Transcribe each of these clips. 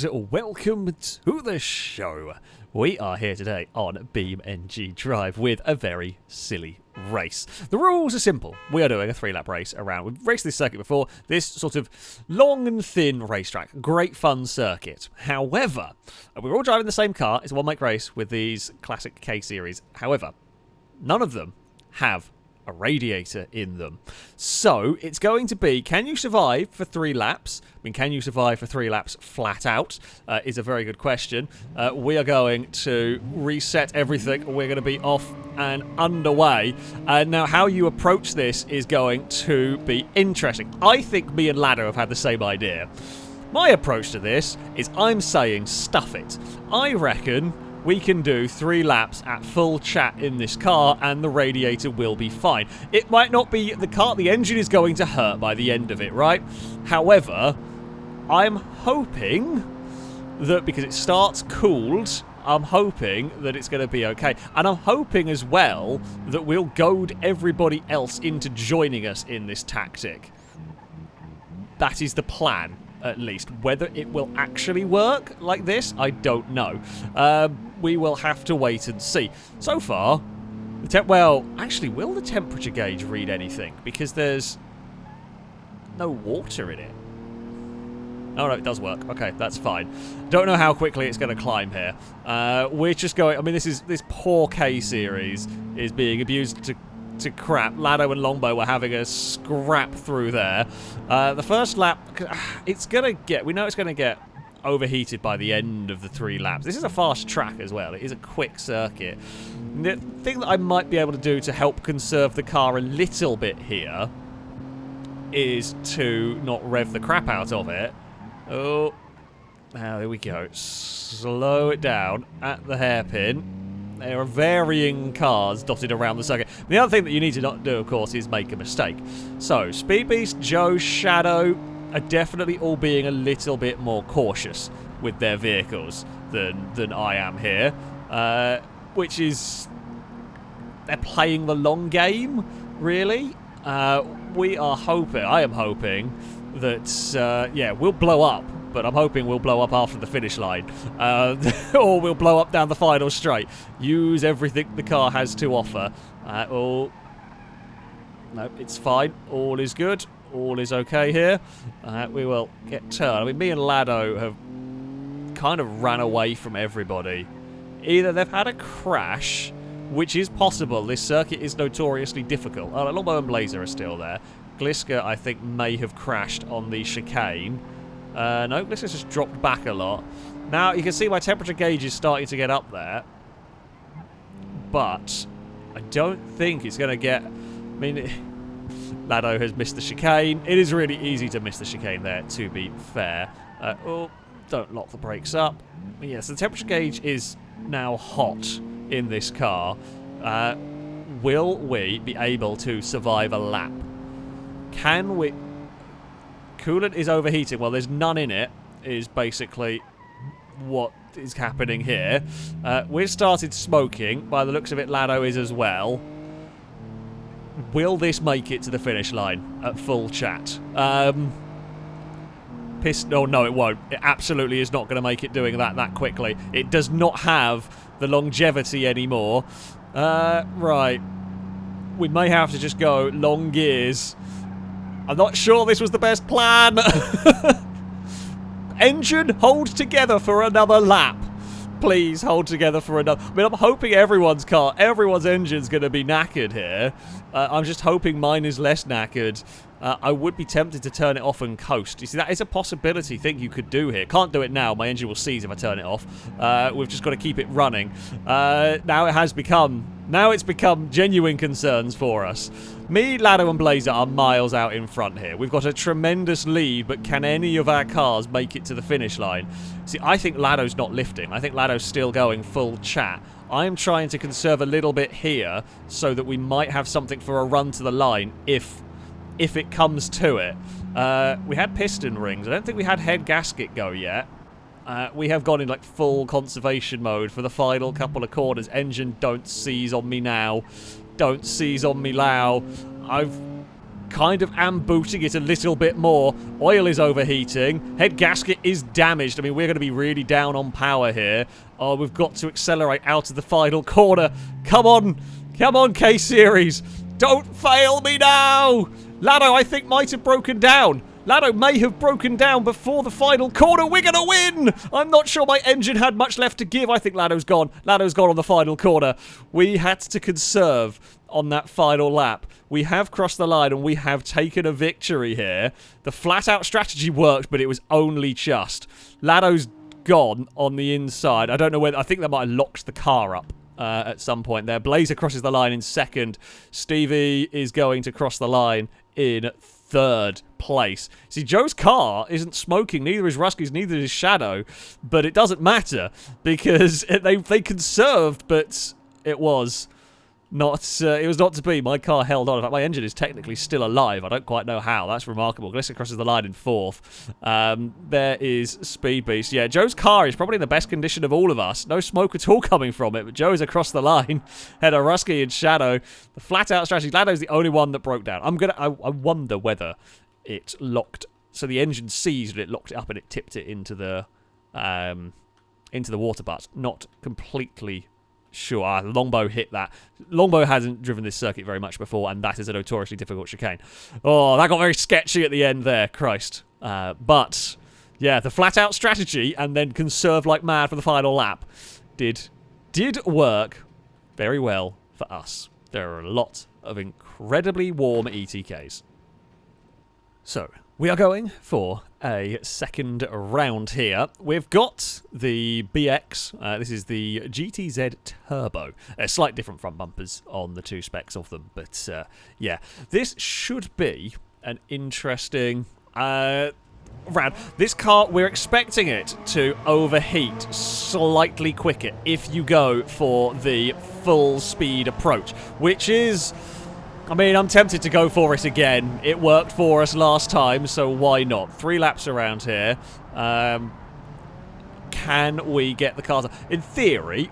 and welcome to the show. We are here today on BeamNG Drive with a very silly race. The rules are simple. We are doing a 3-lap race around. We've raced this circuit before. This sort of long and thin racetrack. Great fun circuit. However, we're all driving the same car. It's a one-make race with these classic K-series. However, none of them have a radiator in them. So it's going to be, can you survive for 3 laps? I mean, can you survive for 3 laps flat out? Is a very good question. We are going to reset everything. We're going to be off and underway. Now, how you approach this is going to be interesting. I think me and Ladder have had the same idea. My approach to this is I'm saying stuff it. I reckon we can do 3 laps at full chat in this car and the radiator will be fine. It might not be the car, the engine is going to hurt by the end of it, right? However, I'm hoping that because it starts cooled, I'm hoping that it's going to be okay. And I'm hoping as well that we'll goad everybody else into joining us in this tactic. That is the plan, at least. Whether it will actually work like this, I don't know. We will have to wait and see. So far, well, actually, will the temperature gauge read anything? Because there's no water in it. Oh, no, it does work. Okay, that's fine. Don't know how quickly it's going to climb here. We're just going... I mean, this poor K-series is being abused to crap. Lado and Longbow were having a scrap through there. The first lap, it's going to get... We know it's going to get overheated by the end of the 3 laps. This is a fast track as well. It is a quick circuit. The thing that I might be able to do to help conserve the car a little bit here is to not rev the crap out of it. Oh, now there we go. Slow it down at the hairpin. There are varying cars dotted around the circuit. The other thing that you need to not do, of course, is make a mistake. So, Speed Beast, Joe, Shadow are definitely all being a little bit more cautious with their vehicles than I am here. Which is... They're playing the long game, really. We are hoping... I am hoping that, yeah, we'll blow up. But I'm hoping we'll blow up after the finish line. Or we'll blow up down the final straight. Use everything the car has to offer. No, it's fine. All is good. All is okay here. We will get turned. I mean, me and Lado have kind of ran away from everybody. Either they've had a crash, which is possible. This circuit is notoriously difficult. Oh, Longbow and Blazer are still there. Gliska, I think, may have crashed on the chicane. No, Gliska's just dropped back a lot. Now, you can see my temperature gauge is starting to get up there. But I don't think it's going to get... I mean... Lado has missed the chicane. It is really easy to miss the chicane there, to be fair. Oh, don't lock the brakes up. Yes, the temperature gauge is now hot in this car. Will we be able to survive a lap? Can we... Coolant is overheating. Well, there's none in it, is basically what is happening here. We've started smoking. By the looks of it, Lado is as well. Will this make it to the finish line at full chat? Oh, no, it won't. It absolutely is not going to make it doing that quickly. It does not have the longevity anymore. Right. We may have to just go long gears. I'm not sure this was the best plan. Engine, hold together for another lap. Please hold together for another... I mean, I'm hoping everyone's engine's going to be knackered here. I'm just hoping mine is less knackered. I would be tempted to turn it off and coast. You see, that is a possibility thing you could do here. Can't do it now. My engine will seize if I turn it off. We've just got to keep it running. Now it's become genuine concerns for us. Me, Lado and Blazer are miles out in front here. We've got a tremendous lead, but can any of our cars make it to the finish line? See, I think Lado's not lifting. I think Lado's still going full chat. I'm trying to conserve a little bit here so that we might have something for a run to the line if it comes to it. We had piston rings. I don't think we had head gasket go yet. We have gone in like full conservation mode for the final couple of corners. Engine, don't seize on me now. Don't seize on me now. I've kind of am booting it a little bit more. Oil is overheating. Head gasket is damaged. I mean, we're going to be really down on power here. Oh, we've got to accelerate out of the final corner. Come on. Come on, K-Series. Don't fail me now. Lado, I think, might have broken down. Lado may have broken down before the final corner. We're going to win! I'm not sure my engine had much left to give. I think Lado's gone. Lado's gone on the final corner. We had to conserve on that final lap. We have crossed the line and we have taken a victory here. The flat-out strategy worked, but it was only just. Lado's gone on the inside. I don't know whether... I think that might have locked the car up at some point there. Blazer crosses the line in second. Stevie is going to cross the line in third place. See, Joe's car isn't smoking, neither is Rusky's, neither is Shadow, but it doesn't matter because they conserved, but it was not to be. My car held on. In fact, my engine is technically still alive. I don't quite know how. That's remarkable. Glister crosses the line in fourth. There is Speed Beast. Yeah, Joe's car is probably in the best condition of all of us. No smoke at all coming from it, but Joe is across the line. Head of Rusky and Shadow. The flat-out strategy. Lado's the only one that broke down. I wonder whether it locked. So the engine seized it, locked it up, and it tipped it into the water butt. Not completely sure. Longbow hit that. Longbow hasn't driven this circuit very much before, and that is a notoriously difficult chicane. Oh, that got very sketchy at the end there. Christ. But, yeah, the flat-out strategy and then conserve like mad for the final lap did work very well for us. There are a lot of incredibly warm ETKs. So, we are going for a second round here. We've got the BX. This is the GTZ Turbo. Slight different front bumpers on the two specs of them. But, yeah. This should be an interesting round. This car, we're expecting it to overheat slightly quicker if you go for the full speed approach. Which is... I mean, I'm tempted to go for it again. It worked for us last time, so why not? 3 laps around here. Can we get the cars... In theory,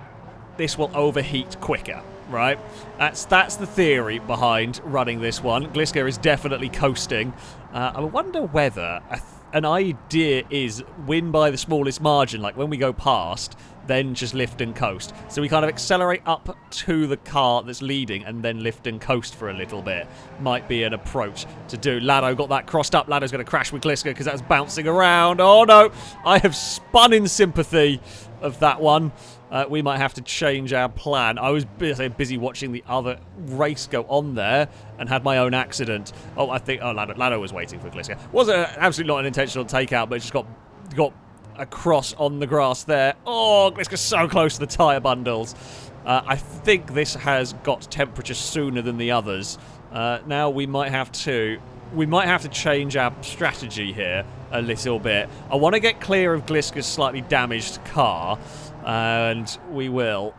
this will overheat quicker, right? That's the theory behind running this one. Gliska is definitely coasting. I wonder whether an idea is win by the smallest margin, like when we go past, then just lift and coast. So we kind of accelerate up to the car that's leading and then lift and coast for a little bit. Might be an approach to do. Lado got that crossed up. Lado's going to crash with Gliska because that's bouncing around. Oh no, I have spun in sympathy of that one. We might have to change our plan. I was busy watching the other race go on there and had my own accident. Oh, I think... Oh, Lado was waiting for Gliska. Wasn't absolutely not an intentional takeout, but it just got across on the grass there. Oh, Gliska's so close to the tyre bundles. I think this has got temperature sooner than the others. Now we might have to change our strategy here a little bit. I want to get clear of Gliska's slightly damaged car. And we will.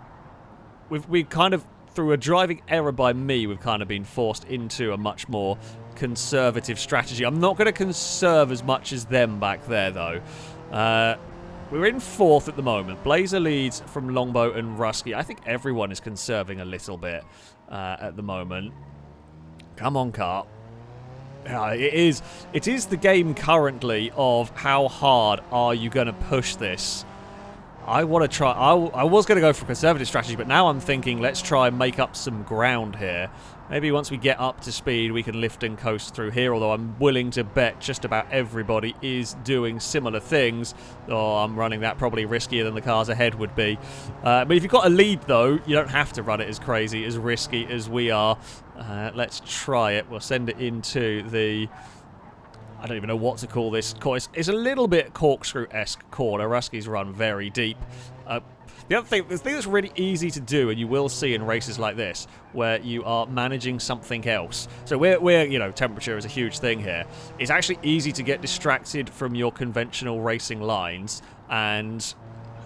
We've kind of, through a driving error by me, we've kind of been forced into a much more conservative strategy. I'm not going to conserve as much as them back there, though. We're in fourth at the moment. Blazer leads from Longbow and Rusky. I think everyone is conserving a little bit at the moment. Come on, car. It is the game currently of how hard are you going to push this. I want to try... I was going to go for a conservative strategy, but now I'm thinking let's try and make up some ground here. Maybe once we get up to speed, we can lift and coast through here, although I'm willing to bet just about everybody is doing similar things. Oh, I'm running that probably riskier than the cars ahead would be. But if you've got a lead, though, you don't have to run it as crazy, as risky as we are. Let's try it. We'll send it into the... I don't even know what to call this. It's a little bit corkscrew-esque corner. Rusky's run very deep. The other thing, the thing that's really easy to do, and you will see in races like this, where you are managing something else. So we're you know, temperature is a huge thing here. It's actually easy to get distracted from your conventional racing lines, and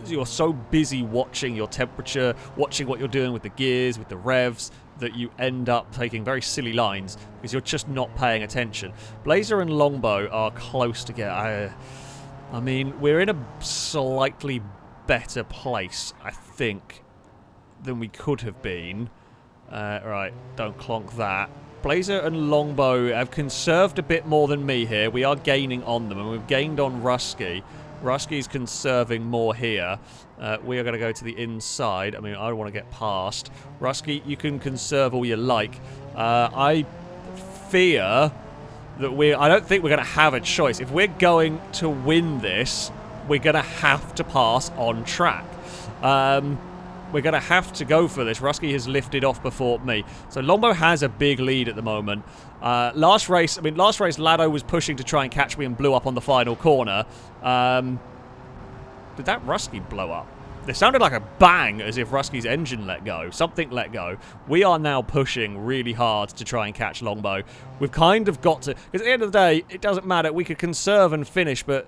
you're so busy watching your temperature, watching what you're doing with the gears, with the revs, that you end up taking very silly lines because you're just not paying attention. Blazer and Longbow are close together. I mean, we're in a slightly better place, I think, than we could have been. Right, don't clonk that. Blazer and Longbow have conserved a bit more than me here. We are gaining on them, and we've gained on Rusky. Rusky's conserving more here. We are going to go to the inside. I mean, I don't want to get past. Rusky, you can conserve all you like. I fear that I don't think we're going to have a choice. If we're going to win this, we're going to have to pass on track. We're going to have to go for this. Rusky has lifted off before me. So Longbow has a big lead at the moment. Last race, Lado was pushing to try and catch me and blew up on the final corner. Did that Rusky blow up? It sounded like a bang, as if Rusky's engine let go. Something let go. We are now pushing really hard to try and catch Longbow. We've kind of got to... Because at the end of the day, it doesn't matter. We could conserve and finish, but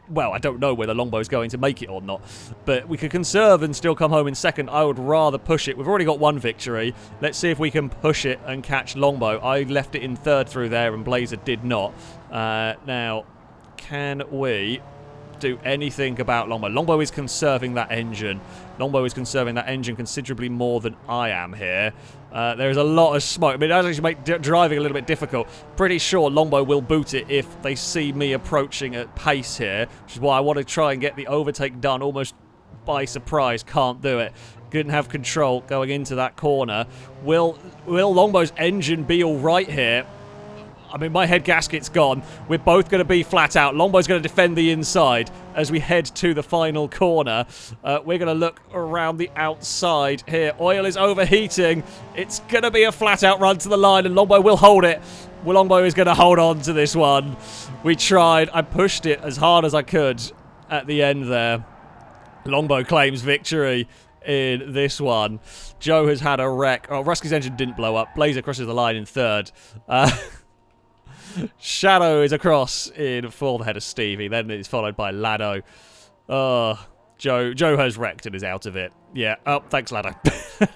well, I don't know whether Longbow's going to make it or not. But we could conserve and still come home in second. I would rather push it. We've already got one victory. Let's see if we can push it and catch Longbow. I left it in third through there, and Blazer did not. Now, can we do anything about Longbow? Longbow is conserving that engine. Longbow is conserving that engine considerably more than I am here. There is a lot of smoke. I mean, it does actually make driving a little bit difficult. Pretty sure Longbow will boot it if they see me approaching at pace here, which is why I want to try and get the overtake done almost by surprise. Can't do it. Couldn't have control going into that corner. Will Longbow's engine be all right here? I mean, my head gasket's gone. We're both going to be flat out. Longbow's going to defend the inside as we head to the final corner. We're going to look around the outside here. Oil is overheating. It's going to be a flat out run to the line, and Longbow will hold it. Longbow is going to hold on to this one. We tried. I pushed it as hard as I could at the end there. Longbow claims victory in this one. Joe has had a wreck. Oh, Rusky's engine didn't blow up. Blazer crosses the line in third. Shadow is across in fourth ahead of Stevie. Then it's followed by Lado. Oh, Joe has wrecked and is out of it. Yeah. Oh, thanks, Lado.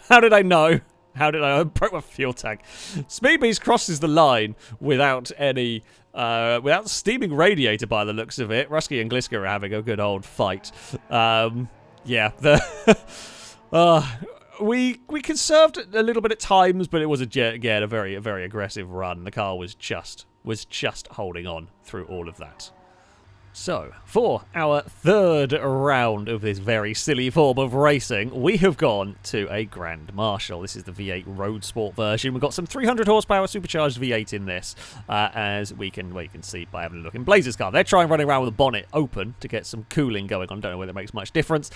How did I know? How did I broke my fuel tank? Speedbeast crosses the line without any, without steaming Radiator by the looks of it. Rusky and Gliska are having a good old fight. Yeah. We conserved a little bit at times, but it was again a very aggressive run. The car was just holding on through all of that. So, for our third round of this very silly form of racing, we have gone to a Grand Marshal. This is the V8 Road Sport version. We've got some 300 horsepower supercharged V8 in this, as we can see by having a look in Blazer's car. They're trying running around with the bonnet open to get some cooling going on. Don't know whether it makes much difference.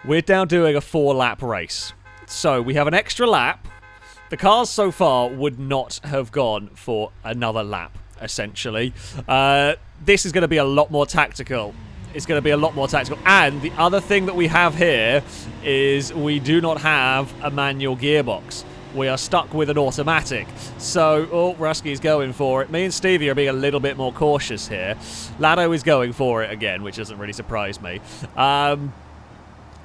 We're now doing a 4-lap race. So, we have an extra lap. The cars so far would not have gone for another lap, essentially. This is going to be a lot more tactical. It's going to be a lot more tactical. And the other thing that we have here is we do not have a manual gearbox. We are stuck with an automatic. So, Rusky's going for it. Me and Stevie are being a little bit more cautious here. Lado is going for it again, which doesn't really surprise me.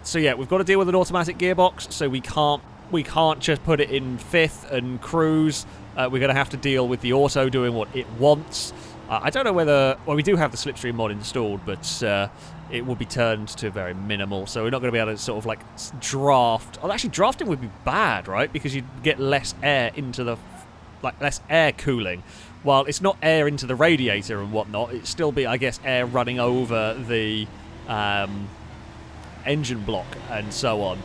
So yeah, we've got to deal with an automatic gearbox, so we can't just put it in fifth and cruise. We're going to have to deal with the auto doing what it wants. I don't know whether... Well, we do have the slipstream mod installed, but it will be turned to very minimal, so we're not going to be able to sort of, like, draft... Oh, actually, drafting would be bad, right? Because you'd get less air into the... Like, less air cooling. While it's not air into the radiator and whatnot, it'd still be, I guess, air running over the... engine block and so on.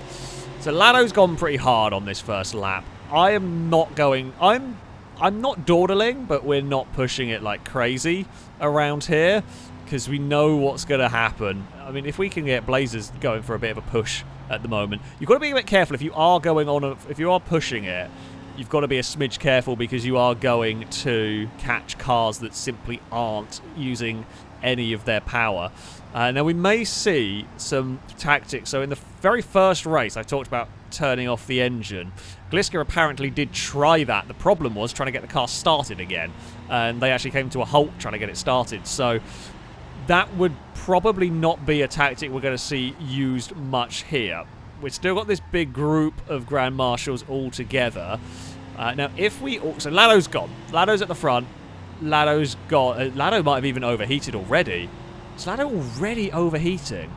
So Lado's gone pretty hard on this first lap. I am not going... I'm not dawdling, but we're not pushing it like crazy around here because we know what's going to happen. I mean, if we can get Blazers going for a bit of a push at the moment, you've got to be a bit careful if you are going on. If you are pushing it, you've got to be a smidge careful because you are going to catch cars that simply aren't using any of their power. Now, we may see some tactics. So in the very first race, I talked about turning off the engine. Gliska apparently did try that. The problem was trying to get the car started again. And they actually came to a halt trying to get it started. So that would probably not be a tactic we're going to see used much here. We've still got this big group of Grand Marshals all together. Now, if we... So Lado's gone. Lado's at the front. Lado's got... Lado might have even overheated already. Is Lado already overheating?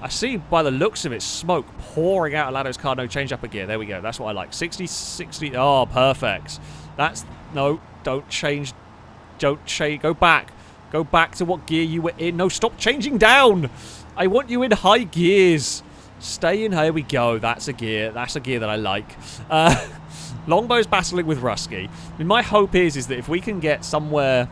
I see by the looks of it, smoke pouring out of Lado's car. No, change up a gear. There we go. That's what I like. 60, 60. Oh, perfect. That's... No, don't change. Don't change. Go back. Go back to what gear you were in. No, stop changing down. I want you in high gears. Stay in. Here we go. That's a gear. That's a gear that I like. Longbow's battling with Rusky. I mean, my hope is that if we can get somewhere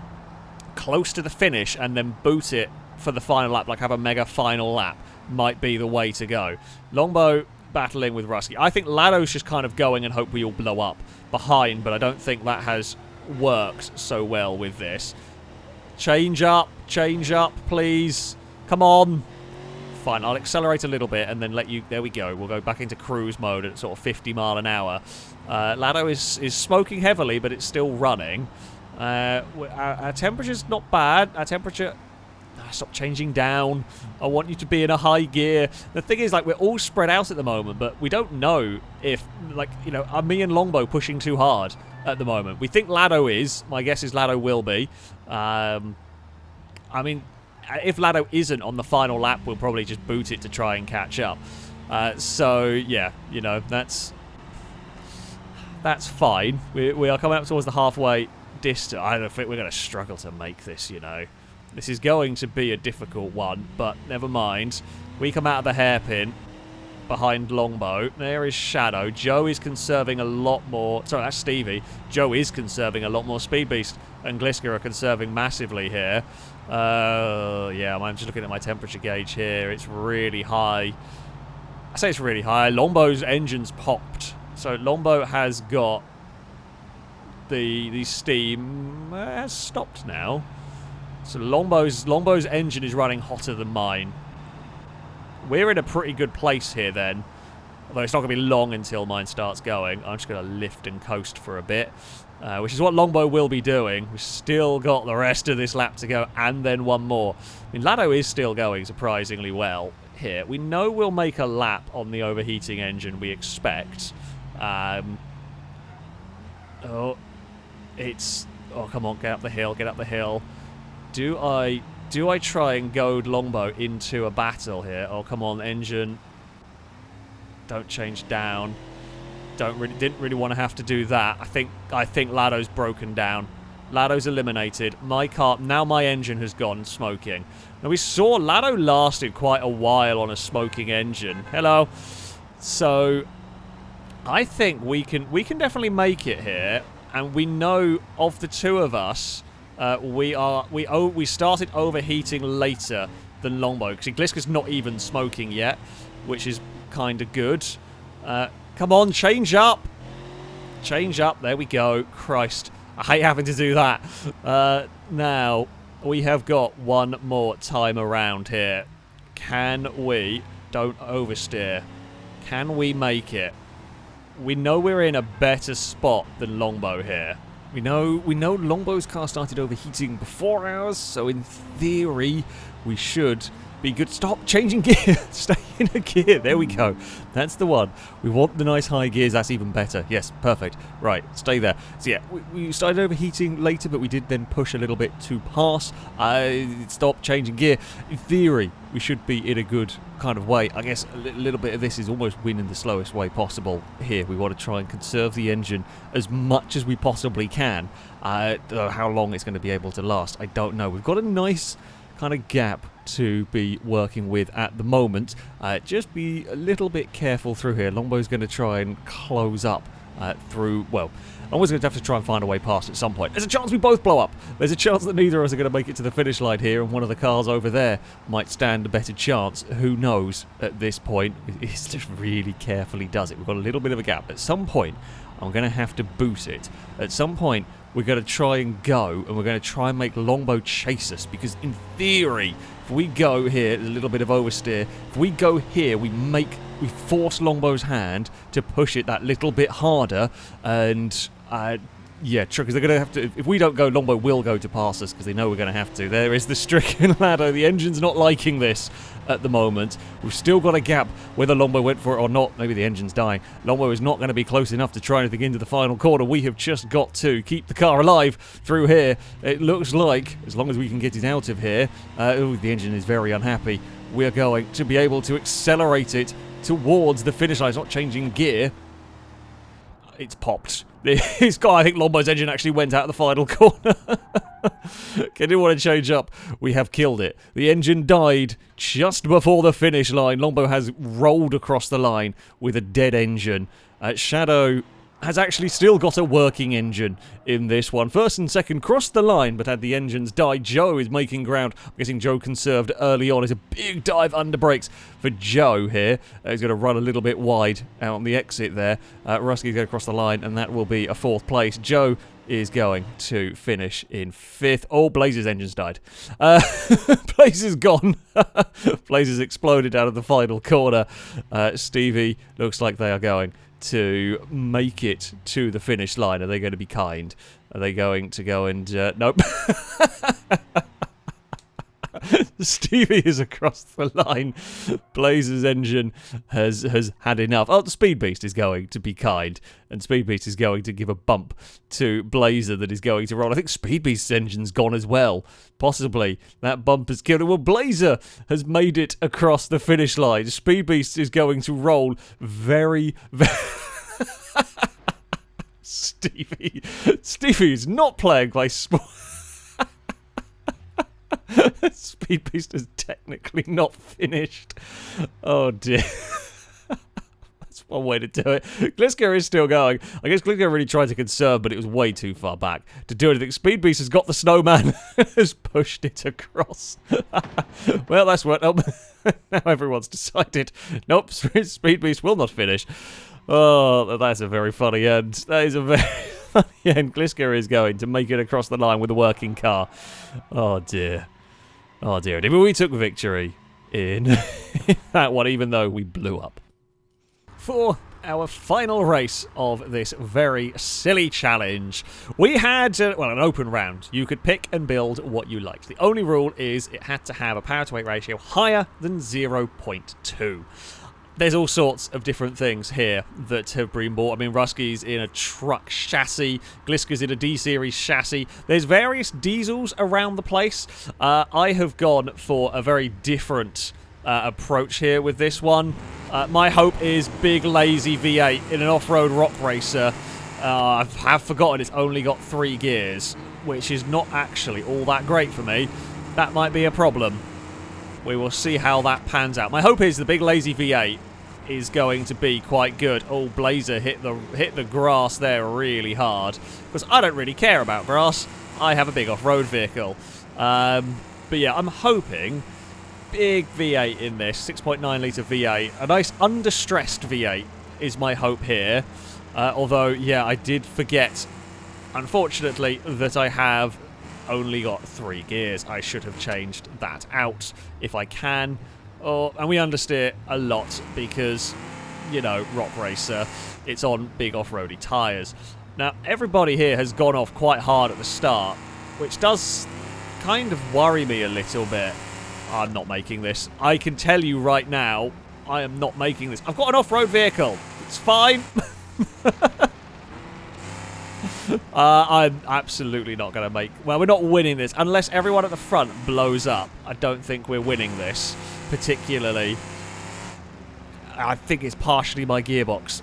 close to the finish and then boot it for the final lap, like have a mega final lap, might be the way to go. Longbow battling with Rusky. I think Lado's just kind of going and hope we all blow up behind, but I don't think that has worked so well with this. Change up, please. Come on. Fine, I'll accelerate a little bit and then let you... There we go. We'll go back into cruise mode at sort of 50 mile an hour. Lado is smoking heavily, but it's still running. Our temperature's not bad. Our temperature... Stop changing down. I want you to be in a high gear. The thing is, like, we're all spread out at the moment, but we don't know if, like, you know, are me and Longbow pushing too hard at the moment? We think Lado is. My guess is Lado will be. I mean, if Lado isn't on the final lap, we'll probably just boot it to try and catch up. So, yeah, you know, that's fine. We are coming up towards the halfway distance. I don't think we're going to struggle to make this, you know. This is going to be a difficult one, but never mind. We come out of the hairpin behind Longbow. There is Shadow. Joe is conserving a lot more... Sorry, that's Stevie. Joe is conserving a lot more. Speed Beast and Gliska are conserving massively here. Yeah, I'm just looking at my temperature gauge here. It's really high. I say it's really high. Longbow's engine's popped. So Longbow has got the steam... has stopped now. So Longbow's engine is running hotter than mine. We're in a pretty good place here then. Although it's not going to be long until mine starts going. I'm just going to lift and coast for a bit. Which is what Longbow will be doing. We've still got the rest of this lap to go and then one more. I mean, Lado is still going surprisingly well here. We know we'll make a lap on the overheating engine, we expect. Oh, come on, get up the hill, get up the hill. Do I try and goad Longbow into a battle here? Oh, come on, engine. Don't change down. Didn't really want to have to do that. I think Lado's broken down. Lado's eliminated. My car, now my engine has gone smoking. Now we saw Lado lasted quite a while on a smoking engine. Hello. So I think we can definitely make it here, and we know of the two of us. We started overheating later than Longbow, because Gliska's not even smoking yet, which is kind of good. Come on, change up! Change up, there we go. Christ, I hate having to do that. Now, we have got one more time around here. Can we... Don't oversteer. Can we make it? We know we're in a better spot than Longbow here. We know Longbow's car started overheating before ours, so in theory, we should be good. Stop changing gear. Stay in a gear. There we go. That's the one. We want the nice high gears. That's even better. Yes, perfect. Right, stay there. So yeah, we started overheating later, but we did then push a little bit to pass. Stop changing gear. In theory, we should be in a good kind of way. I guess a little bit of this is almost winning the slowest way possible here. We want to try and conserve the engine as much as we possibly can. How long it's going to be able to last, I don't know. We've got a nice kind of gap to be working with at the moment. Just be a little bit careful through here. Longbow's going to try and close up through, well, Longbow's going to have to try and find a way past at some point. There's a chance we both blow up. There's a chance that neither of us are going to make it to the finish line here, and one of the cars over there might stand a better chance. Who knows at this point? It's just really carefully does it. We've got a little bit of a gap. At some point, I'm going to have to boot it. At some point, we're going to try and go, and we're going to try and make Longbow chase us, because in theory, if we go here, there's a little bit of oversteer. If we go here, we force Longbow's hand to push it that little bit harder, and yeah, true, because they're going to have to... If we don't go, Longbow will go to pass us, because they know we're going to have to. There is the stricken ladder. The engine's not liking this at the moment. We've still got a gap, whether Longbow went for it or not. Maybe the engine's dying. Longbow is not going to be close enough to try anything into the final corner. We have just got to keep the car alive through here. It looks like, as long as we can get it out of here... the engine is very unhappy we are going to be able to accelerate it towards the finish line. It's not changing gear. It's popped. This guy, I think Lombo's engine actually went out of the final corner. Didn't want to change up. We have killed it. The engine died just before the finish line. Lombo has rolled across the line with a dead engine. Shadow has actually still got a working engine in this one. First and second crossed the line, but had the engines died. Joe is making ground. I'm guessing Joe conserved early on. It's a big dive under brakes for Joe here. He's going to run a little bit wide out on the exit there. Rusty's going to cross the line, and that will be a 4th place. Joe is going to finish in 5th. Oh, Blazer's engine's died. Blazer's gone. Blazer's exploded out of the final corner. Stevie looks like they are going to make it to the finish line. Are they going to be kind? Are they going to go and... nope. Stevie is across the line. Blazer's engine has had enough. Oh, the Speed Beast is going to be kind. And Speed Beast is going to give a bump to Blazer that is going to roll. I think Speed Beast's engine's gone as well. Possibly. That bump has killed it. Well, Blazer has made it across the finish line. Speed Beast is going to roll very, very... Stevie is not playing by sport. Speed Beast is technically not finished. Oh dear. That's one way to do it. Gliska is still going. I guess Gliska really tried to conserve, but it was way too far back to do anything. Speed Beast has got the snowman, has pushed it across. Well, that's what. Oh, now everyone's decided. Nope, Speed Beast will not finish. Oh, that's a very funny end. That is a very funny end. Gliska is going to make it across the line with a working car. Oh dear. Oh dear. We took victory in that one, even though we blew up. For our final race of this very silly challenge, we had, well, an open round. You could pick and build what you liked. The only rule is it had to have a power-to-weight ratio higher than 0.2. There's all sorts of different things here that have been bought. I mean, Rusky's in a truck chassis. Gliska's in a D-Series chassis. There's various diesels around the place. I have gone for a very different approach here with this one. My hope is big, lazy V8 in an off-road rock racer. I have forgotten it's only got 3 gears, which is not actually all that great for me. That might be a problem. We will see how that pans out. My hope is the big lazy V8 is going to be quite good. Oh, Blazer hit the grass there really hard. Because I don't really care about grass. I have a big off-road vehicle. But yeah, I'm hoping big V8 in this. 6.9 litre V8. A nice under-stressed V8 is my hope here. Although, yeah, I did forget, unfortunately, that I have only got 3 gears. I should have changed that out if I can. And we understeer a lot because, you know, rock racer, it's on big off-roady tyres. Now, everybody here has gone off quite hard at the start, which does kind of worry me a little bit. I'm not making this. I can tell you right now, I am not making this. I've got an off-road vehicle. It's fine. I'm absolutely not going to make... Well, we're not winning this. Unless everyone at the front blows up, I don't think we're winning this. Particularly, I think it's partially my gearbox.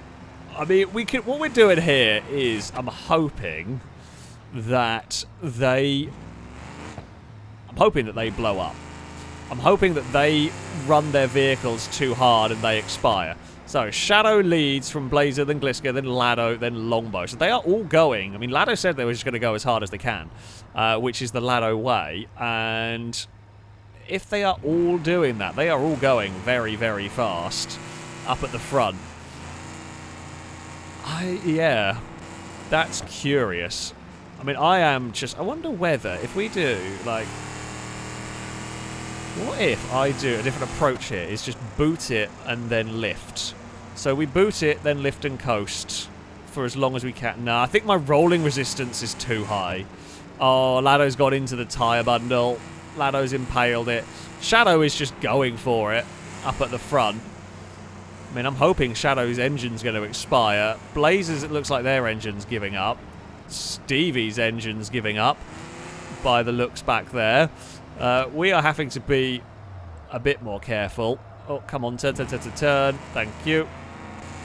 I mean, what we're doing here is, I'm hoping that they blow up. I'm hoping that they run their vehicles too hard and they expire. So, Shadow leads from Blazer, then Gliska, then Lado, then Longbow. So they are all going. I mean, Lado said they were just going to go as hard as they can, which is the Lado way. And if they are all doing that, they are all going very, very fast up at the front. Yeah, that's curious. I mean, I wonder whether, if we do, like... What if I do a different approach here, is just boot it and then lift. So we boot it, then lift and coast for as long as we can. No, I think my rolling resistance is too high. Oh, Lado's got into the tyre bundle. Lado's impaled it. Shadow is just going for it up at the front. I mean, I'm hoping Shadow's engine's going to expire. Blazers, it looks like their engine's giving up. Stevie's engine's giving up by the looks back there. We are having to be a bit more careful. Oh, come on, turn, turn, turn, turn, turn. Thank you.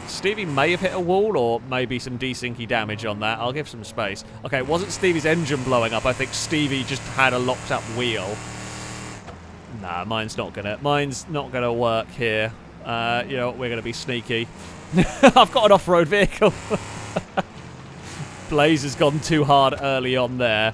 Stevie may have hit a wall, or maybe some desyncy damage on that. I'll give some space. Okay, it wasn't Stevie's engine blowing up. I think Stevie just had a locked-up wheel. Nah, mine's not gonna work here. You know, we're gonna be sneaky. I've got an off-road vehicle. Blaze has gone too hard early on there.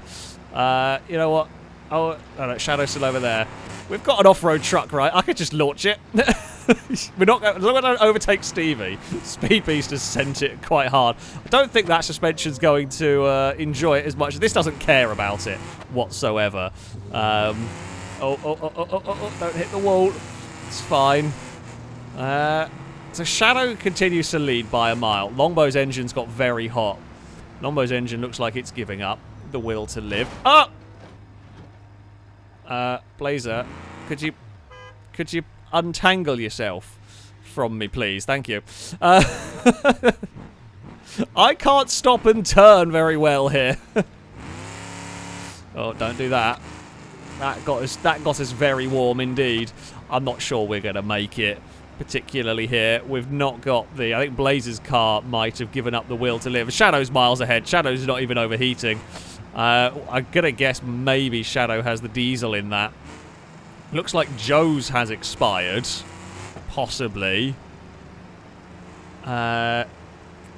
You know what? Oh, no, Shadow's still over there. We've got an off-road truck, right? I could just launch it. We're not going to overtake Stevie. Speed Beast has sent it quite hard. I don't think that suspension's going to enjoy it as much. This doesn't care about it whatsoever. Oh, don't hit the wall. It's fine. So Shadow continues to lead by a mile. Longbow's engine's got very hot. Longbow's engine looks like it's giving up the will to live. Oh! Blazer, could you untangle yourself from me, please? Thank you. I can't stop and turn very well here. Oh, don't do that. That got us very warm indeed. I'm not sure we're going to make it, particularly here. We've not got I think Blazer's car might have given up the will to live. Shadow's miles ahead. Shadow's not even overheating. I'm going to guess maybe Shadow has the diesel in that. Looks like Joe's has expired. Possibly. Yeah,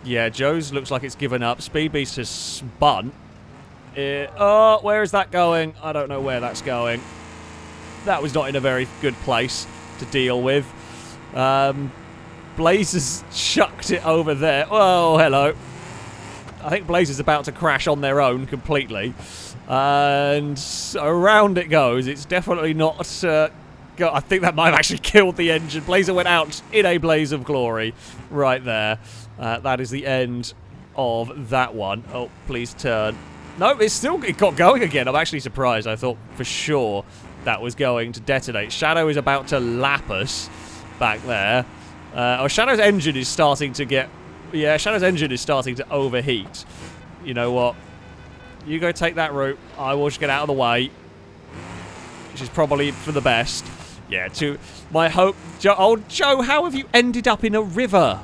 Joe's looks like it's given up. Speed Beast has spun. Oh, where is that going? I don't know where that's going. That was not in a very good place to deal with. Blazer's chucked it over there. Oh, hello. I think Blazer's about to crash on their own completely. And around it goes. It's definitely not... I think that might have actually killed the engine. Blazer went out in a blaze of glory right there. That is the end of that one. Oh, please turn. No, it got going again. I'm actually surprised. I thought for sure that was going to detonate. Shadow is about to lap us back there. Oh, Shadow's engine is starting to get... Yeah, Shadow's engine is starting to overheat. You know what? You go take that route. I will just get out of the way. Which is probably for the best. Yeah, my hope... Joe, how have you ended up in a river?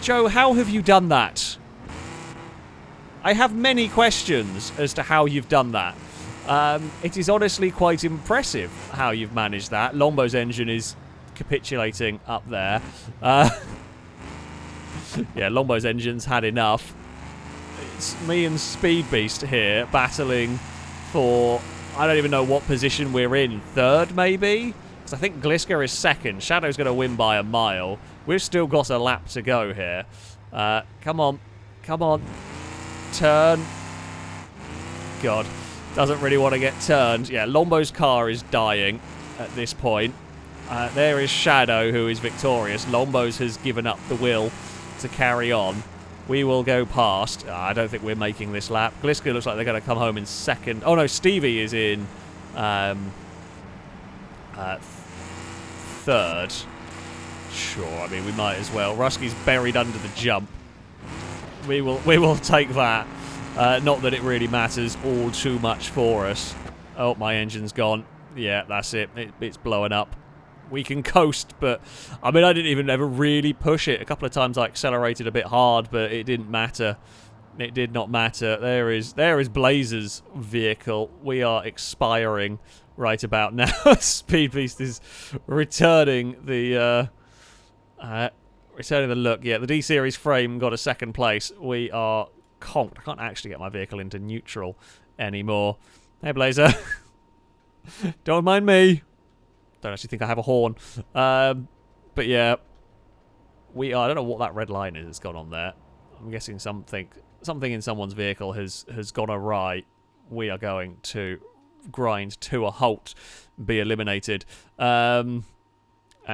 Joe, how have you done that? I have many questions as to how you've done that. It is honestly quite impressive how you've managed that. Lombow's engine is capitulating up there. Yeah, Lombow's engine's had enough. It's me and Speed Beast here battling for... I don't even know what position we're in. Third, maybe? Because I think Gliska is second. Shadow's going to win by a mile. We've still got a lap to go here. Come on. Come on. Turn. God. Doesn't really want to get turned. Yeah, Lombow's car is dying at this point. There is Shadow, who is victorious. Lombow's has given up the will to carry on. We will go past. I don't think we're making this lap. Gliska looks like they're going to come home in second. Oh no, Stevie is in third. Sure, I mean we might as well. Rusky's buried under the jump. We will take that. Not that it really matters all too much for us. Oh, my engine's gone. Yeah, that's it. It's blowing up. We can coast, but I mean, I didn't even ever really push it. A couple of times I accelerated a bit hard, but it didn't matter. It did not matter. There is Blazer's vehicle. We are expiring right about now. Speed Beast is returning the look. Yeah, the D series frame got a second place. We are conked. I can't actually get my vehicle into neutral anymore. Hey, Blazer. Don't mind me. Don't actually think I have a horn. But yeah, we are. I don't know what that red line is that's gone on there. I'm guessing something in someone's vehicle has gone awry. We are going to grind to a halt, be eliminated. That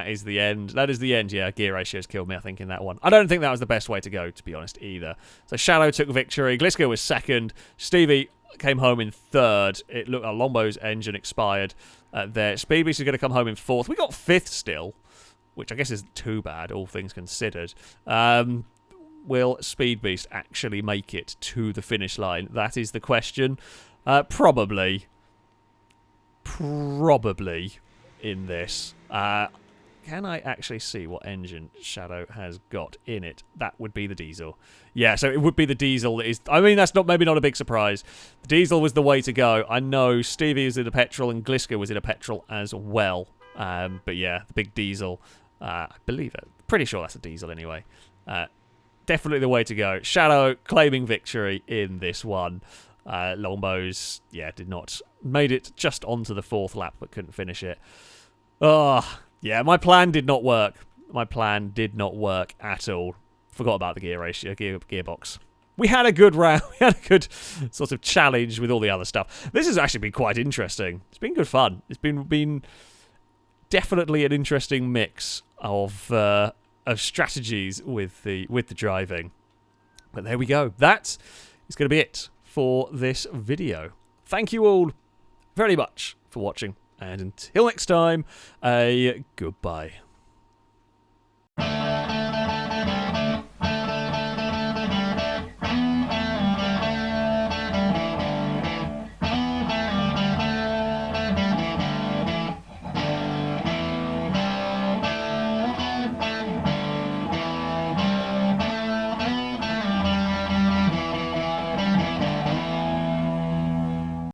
is the end. That is the end. Yeah, gear ratios killed me, I think, in that one. I don't think that was the best way to go, to be honest, either. So Shadow took victory. Gliska was second. Stevie came home in third. It looked like Lombow's engine expired there. Speed Beast is going to come home in fourth. We got fifth still, which I guess isn't too bad, all things considered. Will Speed Beast actually make it to the finish line? That is the question. Probably. Probably. in this. Can I actually see what engine Shadow has got in it? That would be the diesel. Yeah, so it would be the diesel that is... I mean, that's maybe not a big surprise. The diesel was the way to go. I know Stevie was in a petrol and Gliska was in a petrol as well. But yeah, the big diesel. I believe it. Pretty sure that's a diesel anyway. Definitely the way to go. Shadow claiming victory in this one. Longbows, yeah, made it just onto the 4th lap but couldn't finish it. Oh... Yeah, my plan did not work. My plan did not work at all. Forgot about the gear ratio, gearbox. We had a good round. We had a good sort of challenge with all the other stuff. This has actually been quite interesting. It's been good fun. It's been definitely an interesting mix of strategies with the driving. But there we go. That is going to be it for this video. Thank you all very much for watching. And until next time, goodbye.